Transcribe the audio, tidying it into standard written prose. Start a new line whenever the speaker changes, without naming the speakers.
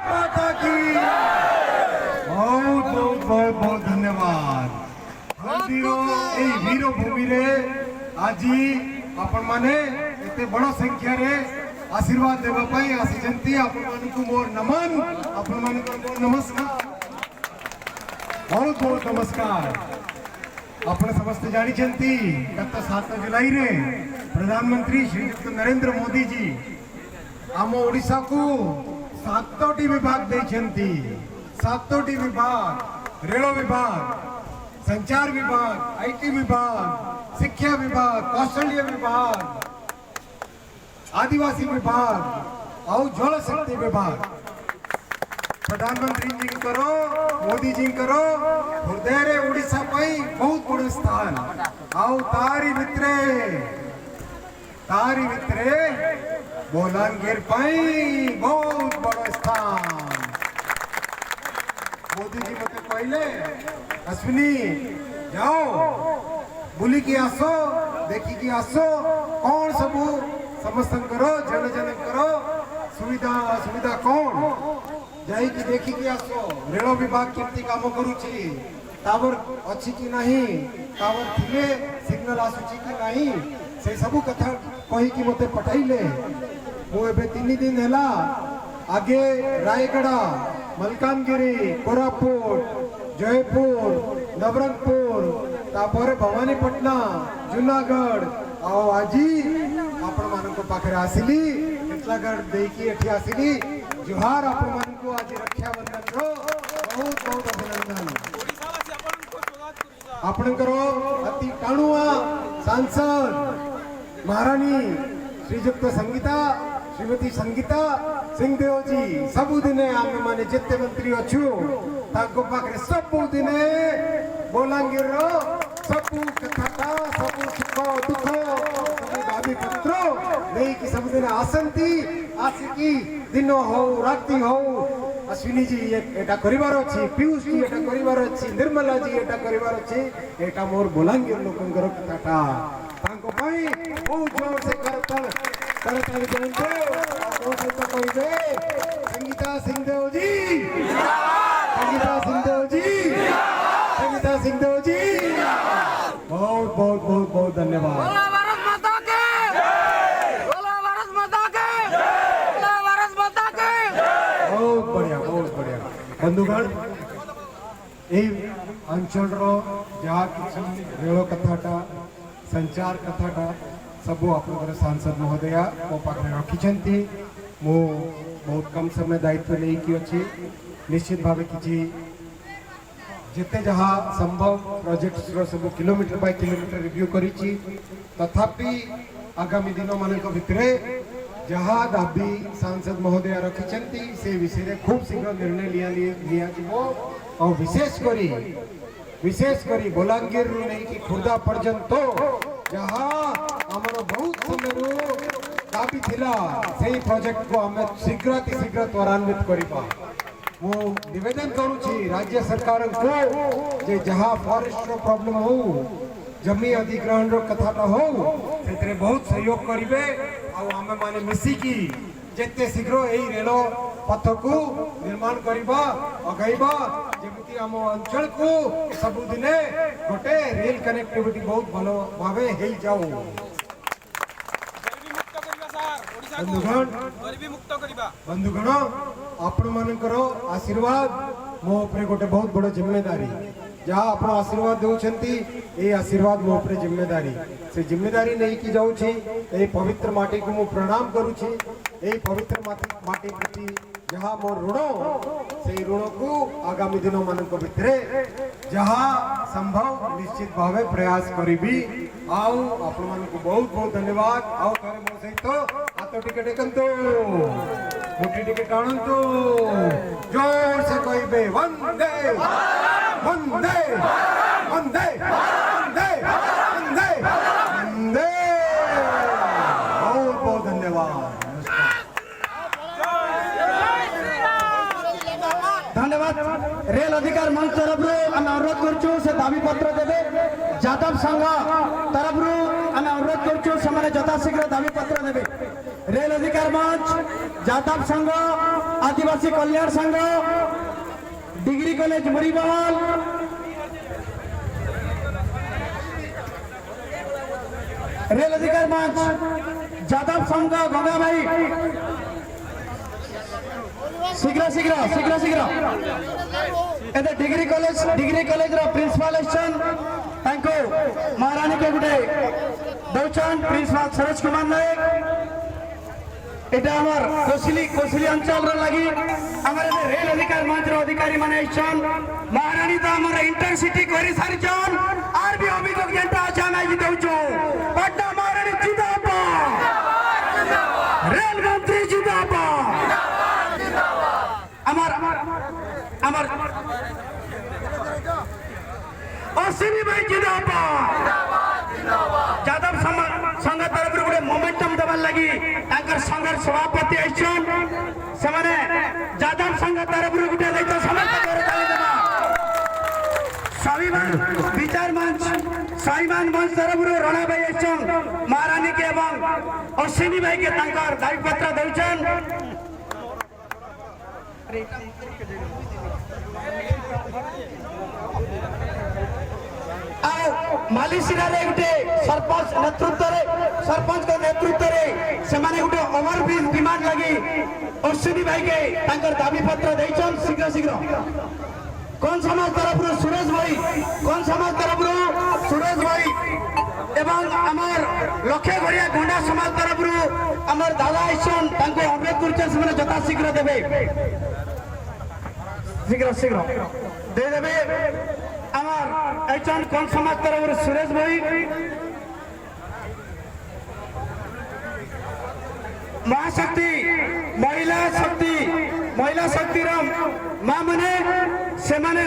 माता की बहुत बहुत बहुत बहुत धन्यवाद। वीर भूमि रे आज आपण माने एते बड़ संख्या रे आशीर्वाद देवा पई आसीचंती। आपण मानकु मोर नमन, आपण मानकु मोर नमस्कार, बहुत बहुत नमस्कार। आपण समस्त जानिचंती गत 7 जुलाई रे प्रधानमंत्री श्रीयुक्त नरेंद्र मोदी जी आम ओडिशा को 7टी विभाग देछंती। 7टी विभाग, रेल विभाग, संचार विभाग, आईटी विभाग, शिक्षा विभाग, कौशल्य विभाग, आदिवासी विभाग और जल शक्ति विभाग। प्रधानमंत्री जी करो, मोदी जी करो हृदय रे ओडिशा पई बहुत बड़ स्थान आउ तारी भितरे बलांगीर पई बहुत बड़ स्थान। मोदी जी मते कहले अश्विनी जाओ बुली की आसो, देखी की आसो कौन सबू समस्त करो, जन जन करो सुविधा असुविधा कौन जाई की देखी की आसो। रेल विभाग केमती काम करूची, टावर अच्छी की नहीं, टावर थिले सिग्नल आसुची की नहीं, से सबू कथा कही की मते पठाइले। मु एबे 3 दिन हैला आगे रायगड़ा, मलकानगिरी, कोरापुट, जयपुर, नवरंगपुर, तापर भवानीपटना, जूनागढ़ और आज आपण मानक पाखरे आसिली केतलागढ़ देकी एठी आसिली। जुहार आपण मानक आज रक्षाबंधन रो बहुत बहुत अभिनंदन। आपणकर अति टाणुआ सांसद महारानी श्रीयुक्त श्रीमती संगीता सिंहदेव जी सबुदिने आमे माने जेते मंत्री अच्छु ताको पाखरे सबुदिने बलांगीर रो सबु कथाटा, सबु सुख दुख, सबु दाबी पत्र नहीं कि सबुदिने आसंती। आसिकी दिन हो राति हो अश्विनी जी एटा करिवार अछि, पीयूष जी एटा करिवार अछि, निर्मला जी एटा करिवार अछि। एटा मोर बलांगीर लोकंकर कथाटा ताको पई बहुत जोर से करतल जनते कहिबे संगीता सिंहदेव जी, संगीता सिंहदेव जी, संगीता सिंहदेव जी बहुत बहुत बहुत बहुत धन्यवाद।
बोला भारत माता के, बोला भारत माता के, बोला भारत माता के।
बहुत बढ़िया, बहुत बढ़िया। बंधुगण यही अंचल रो जहाँ किसी रेल कथाटा, संचार कथाटा सबू आप सांसद महोदया मो पाखे रखी। मो बहुत कम समय दायित्व लेकिन अच्छी निश्चित भाव कि जिते जहाँ संभव प्रोजेक्ट सब किलोमीटर बाय किलोमीटर रिव्यू करी। तथापि आगामी दिन मान भितरे जहाँ दाबी सांसद महोदया रखी से विषय खूब शीघ्र निर्णय लिया और विशेष करी बलांगीर नहीं खुर्दा पर्यंत जहाँ आमर बहुत समय दाबी थिला से प्रोजेक्ट को आम शीघ्र त्वरान्वित करवा। मु निवेदन करुछि राज्य सरकार को जे जहाँ फॉरेस्ट रो प्रॉब्लम हो, जमी अधिग्रहण रो कथाटा हो से बहुत सहयोग करिवे और आम माने मिसिकी जेते शीघ्र एई रेल पथ को निर्माण करवा अगैबा जेमिति आम अंचल को सबुदिने गोटे रेल कनेक्टिविटी बहुत भलो भावे हेई जाऊ। बंधुगण आपण मानकर आशीर्वाद मो उपरे गोटे बहुत बड़ जिम्मेदारी, जहाँ आप आशीर्वाद दौरान ये आशीर्वाद मो उपरे जिम्मेदारी से जिम्मेदारी नहीं की जाऊँगी। ये पवित्र माटी को मु प्रणाम करुँची। ये पवित्र माटी प्रति जहाँ मोर ऋण से ऋण को आगामी दिनों मान भितरे जहाँ संभव निश्चित भावे प्रयास करी। आउ आपण मानक बहुत बहुत धन्यवाद। आउ थरे मो सहित हाथ टिके टेकंतु, मुठी टिके टाणंतु, जोर से कहबे वंदे वंदे वंदे वंदे वंदे वंदे। बहुत बहुत धन्यवाद।
धन्यवाद। रेल अधिकार मंच तरफ अनुरोध करुचु से दाबी पत्र देवे। जादव संघ तरफ अनुरोध करुचु से यथाशीघ्र दाबी पत्र देवे। रेल अधिकार मंच, जादव संघ आदिवासी कल्याण संघ डिग्री कॉलेज मुरीबहाल रेल अधिकार मंच जादव संघ गंगा भाई शीघ्र शीघ्र शीघ्र शीघ्र एते डिग्री कॉलेज रो प्रिंसिपल एसन तांको महारानी के गुटे दौचन प्रिंसिपल सरोज कुमार नायक এটা আমার কোশলি অঞ্চল লাগি আমার রেল অধিকার মন্ত্র অধিকারী মানে আইছন মহারানী তো আমার ইন্টারসিটি করে সারিছন আর বি অভিযোগ যেটা আছে আমি দেউছো পাটনা মহারানী জিন্দাবাদ রেল মন্ত্রী জিন্দাবাদ আমার আমার অশ্বিনী ভাই জিন্দাবাদ যাদব संघ तरफ गोटे मोमेंटम देवार लगी संघर सभापति आइछन से माने जादव संघ तरफ गोटे लेतो समस्त स्वाभिमान विचार मंच स्वाभिमान मंच तरफ रणा भाई आइछन महारानी के एवं अश्विनी भाई के तांकर दाबी पत्र दउछन मालिशिरा गोटे सरपंच के नेतृत्व से गोटे ओवरब्रिज डिमांड लगी अश्विनी भाई के दाबी पत्र देछन शीघ्र शीघ्र कौन समाज तरफ सुरेश भाई कौन समाज तरफ सुरेश भाई एवं आमर लक्ष्य घरिया गोंडा समाज तरफ आमर दादा आइछन तांको अनुरोध करछन से जथा शीघ्र देबे शीघ्र शीघ्र दे देबे आमर आइछन कौन समाज तरफ सुरेश भाई महाशक्ति महिला शक्ति माँ मने से माने